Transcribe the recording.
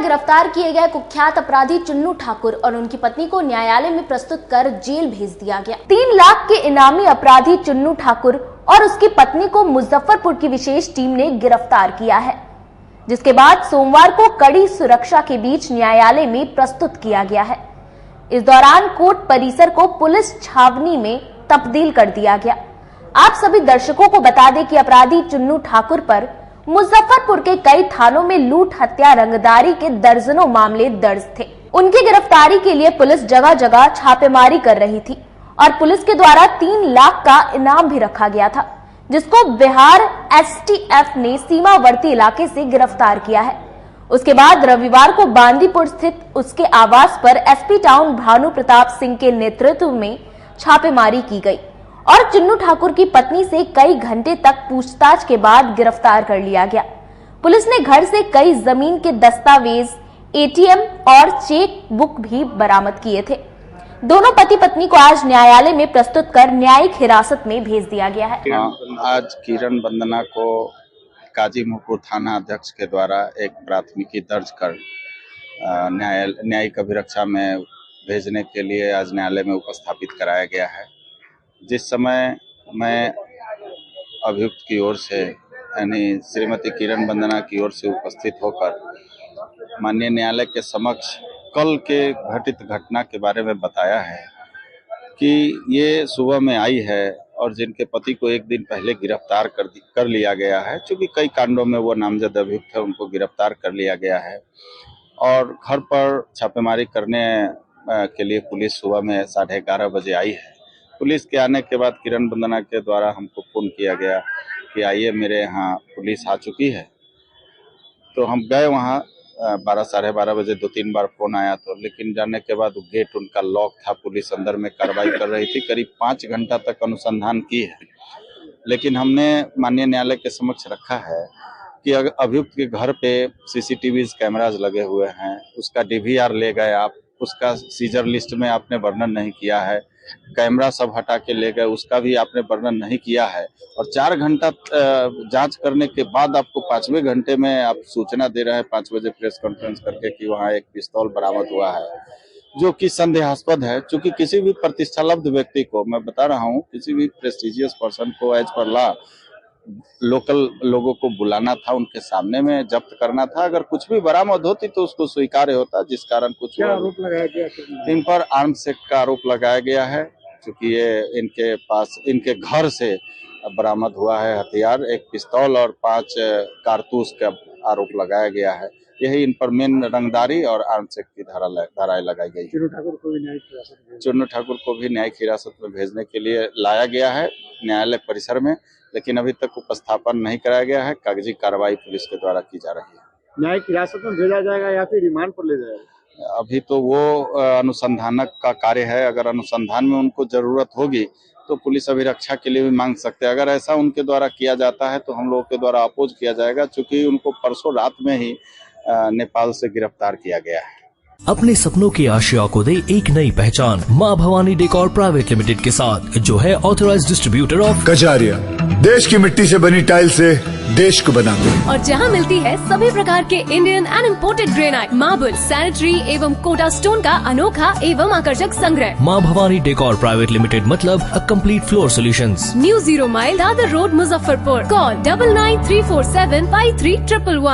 गिरफ्तार किए गए कुख्यात अपराधी चुन्नू ठाकुर और उनकी पत्नी को न्यायालय में प्रस्तुत कर जेल भेज दिया गया। 3 लाख के इनामी अपराधी चुन्नू ठाकुर और उसकी पत्नी को मुजफ्फरपुर की विशेष टीम ने गिरफ्तार किया है, जिसके बाद सोमवार को कड़ी सुरक्षा के बीच न्यायालय में प्रस्तुत किया गया है। इस दौरान कोर्ट परिसर को पुलिस छावनी में तब्दील कर दिया गया। आप सभी दर्शकों को बता दें कि अपराधी चुन्नू ठाकुर पर मुजफ्फरपुर के कई थानों में लूट, हत्या, रंगदारी के दर्जनों मामले दर्ज थे। उनकी गिरफ्तारी के लिए पुलिस जगह जगह छापेमारी कर रही थी और पुलिस के द्वारा 3 लाख का इनाम भी रखा गया था, जिसको बिहार STF ने सीमावर्ती इलाके से गिरफ्तार किया है। उसके बाद रविवार को बांदीपुर स्थित उसके आवास पर SP टाउन भानु प्रताप सिंह के नेतृत्व में छापेमारी की गई और चुन्नू ठाकुर की पत्नी से कई घंटे तक पूछताछ के बाद गिरफ्तार कर लिया गया। पुलिस ने घर से कई जमीन के दस्तावेज, ATM और चेक बुक भी बरामद किए थे। दोनों पति पत्नी को आज न्यायालय में प्रस्तुत कर न्यायिक हिरासत में भेज दिया गया है। आज किरण वंदना को काजी मुहपुर थाना अध्यक्ष के द्वारा एक प्राथमिकी दर्ज कर न्यायिक अभिरक्षा में भेजने के लिए आज न्यायालय में उपस्थापित कराया गया है। जिस समय मैं अभियुक्त की ओर से यानी श्रीमती किरण वंदना की ओर से उपस्थित होकर माननीय न्यायालय के समक्ष कल के घटित घटना के बारे में बताया है कि ये सुबह में आई है और जिनके पति को एक दिन पहले गिरफ्तार कर लिया गया है। चूँकि कई कांडों में वो नामजद अभियुक्त है, उनको गिरफ्तार कर लिया गया है और घर पर छापेमारी करने के लिए पुलिस सुबह में 11:30 बजे आई है। पुलिस के आने के बाद किरण वंदना के द्वारा हमको फोन किया गया कि आइए मेरे यहाँ पुलिस आ चुकी है। तो हम गए वहाँ 12 साढ़े 12 बजे 2-3 बार फोन आया तो, लेकिन जाने के बाद गेट उनका लॉक था। पुलिस अंदर में कार्रवाई कर रही थी। करीब 5 घंटा तक अनुसंधान की है, लेकिन हमने माननीय न्यायालय के समक्ष रखा है कि अगर अभियुक्त के घर पे CCTV कैमराज लगे हुए हैं, उसका DVR ले गए आप, उसका सीजर लिस्ट में आपने वर्णन नहीं किया है, कैमरा सब हटा के ले गए, उसका भी आपने वर्णन नहीं किया है और 4 घंटा जांच करने के बाद आपको 5वें घंटे में आप सूचना दे रहे हैं 5 बजे प्रेस कॉन्फ्रेंस करके कि वहाँ एक पिस्तौल बरामद हुआ है, जो कि संदेहास्पद है। क्योंकि किसी भी प्रतिष्ठालब्ध व्यक्ति को, मैं बता रहा हूँ, किसी भी प्रेस्टिजियस पर्सन को एज पर लॉ लोकल लोगों को बुलाना था, उनके सामने में जब्त करना था। अगर कुछ भी बरामद होती तो उसको स्वीकार्य होता, जिस कारण कुछ आरोप लगाया गया? इन पर आर्म्स एक्ट का आरोप लगाया गया है। क्योंकि ये इनके पास, इनके घर से बरामद हुआ है हथियार, एक पिस्तौल और 5 कारतूस का आरोप लगाया गया है। यही इन पर मेन रंगदारी और आर्म्स एक्ट की धाराएं लगाई गई। चुन्नू ठाकुर को भी न्यायिक हिरासत में भेजने के लिए लाया गया है न्यायालय परिसर में, लेकिन अभी तक उपस्थापन नहीं कराया गया है। कागजी कार्रवाई पुलिस के द्वारा की जा रही है। न्यायिक हिरासत में भेजा जाएगा या फिर रिमांड पर ले जाएगा? अभी तो वो अनुसंधानक का कार्य है। अगर अनुसंधान में उनको जरूरत होगी तो पुलिस अभिरक्षा के लिए भी मांग सकते हैं। अगर ऐसा उनके द्वारा किया जाता है तो हम लोगों के द्वारा अपोज किया जाएगा, क्योंकि उनको परसों रात में ही नेपाल से गिरफ्तार किया गया है। अपने सपनों की आशिया को दे एक नई पहचान माँ भवानी डेकोर प्राइवेट लिमिटेड के साथ, जो है ऑथराइज्ड डिस्ट्रीब्यूटर ऑफ कजारिया। देश की मिट्टी से बनी टाइल से देश को बनाते हैं और जहां मिलती है सभी प्रकार के Indian and imported granite, marble, sanitary एवं कोटा स्टोन का अनोखा एवं आकर्षक संग्रह। माँ भवानी डेकोर प्राइवेट लिमिटेड मतलब a complete floor solutions. New 0 mile Dadar road, Muzaffarpur. Call 9934753111।